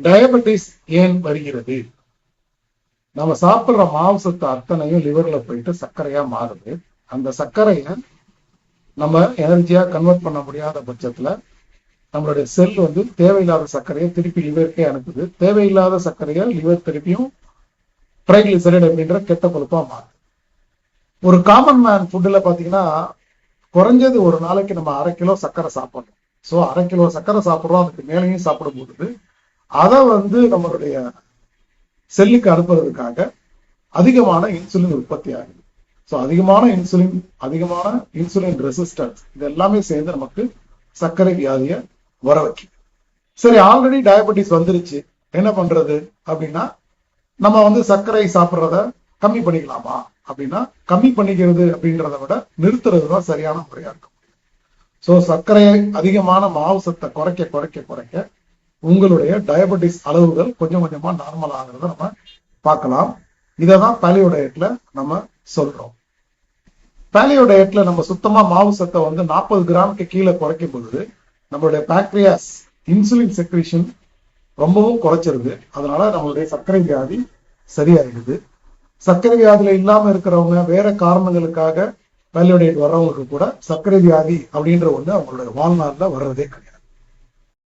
Diabetes ஏன் வருகிறது? நம்ம சாப்பிடுற மாவுசத்து அத்தனையும் லிவர்ல போயிட்டு சர்க்கரையா மாறுது. அந்த சர்க்கரையை நம்ம எனர்ஜியா கன்வெர்ட் பண்ண முடியாத பட்சத்துல நம்மளுடைய செல் தேவையில்லாத சர்க்கரையை திருப்பி லிவருக்கே அனுப்புது. தேவையில்லாத சர்க்கரையை லிவர் திருப்பியும் ட்ரைகிளிசரைடு அப்படின்ற கெட்ட கொழுப்பா மாறுது. ஒரு காமன் மேன் ஃபுட்டுல பாத்தீங்கன்னா குறைஞ்சது ஒரு நாளைக்கு நம்ம 1/2 கிலோ சர்க்கரை சாப்பிடணும். ஸோ 1/2 கிலோ சர்க்கரை சாப்பிட்றோம், அதுக்கு மேலேயும் சாப்பிடும் போது அதை நம்மளுடைய செல்லுக்கு அனுப்புறதுக்காக அதிகமான இன்சுலின் உற்பத்தி ஆகுது. ஸோ அதிகமான இன்சுலின் ரெசிஸ்டன்ஸ் இது எல்லாமே சேர்ந்து நமக்கு சர்க்கரை வியாதியை வர வைக்கும். சரி, ஆல்ரெடி டயபெட்டிஸ் வந்துருச்சு, என்ன பண்றது அப்படின்னா நம்ம சர்க்கரை சாப்பிட்றத கம்மி பண்ணிக்கலாமா அப்படின்னா, கம்மி பண்ணிக்கிறது அப்படின்றத விட நிறுத்துறது தான் சரியான முறையா இருக்கும். ஸோ சர்க்கரையை அதிகமான மாவு சத்தை குறைக்க குறைக்க குறைக்க உங்களுடைய டயபெட்டிஸ் அளவுகள் கொஞ்சம் கொஞ்சமா நார்மல் ஆகிறத நம்ம பார்க்கலாம். இதை தான் பாலியோ டயட்ல நம்ம சொல்றோம். பாலியோ டயட்ல நம்ம சுத்தமா மாவு சத்தை 40 கிராமுக்கு கீழே குறைக்கும் பொழுது நம்மளுடைய பாக்டீரியாஸ் இன்சுலின் செக்ரீஷன் ரொம்பவும் குறைச்சிருது. அதனால நம்மளுடைய சர்க்கரை வியாதி சரியாயிடுது. சர்க்கரை வியாதியில இல்லாம இருக்கிறவங்க வேற காரணங்களுக்காக பாலியோ டயட் வர்றவங்களுக்கு கூட சர்க்கரை வியாதி அப்படின்ற ஒண்ணு அவங்களுடைய வாழ்நாள்ல வர்றதே கிடையாது.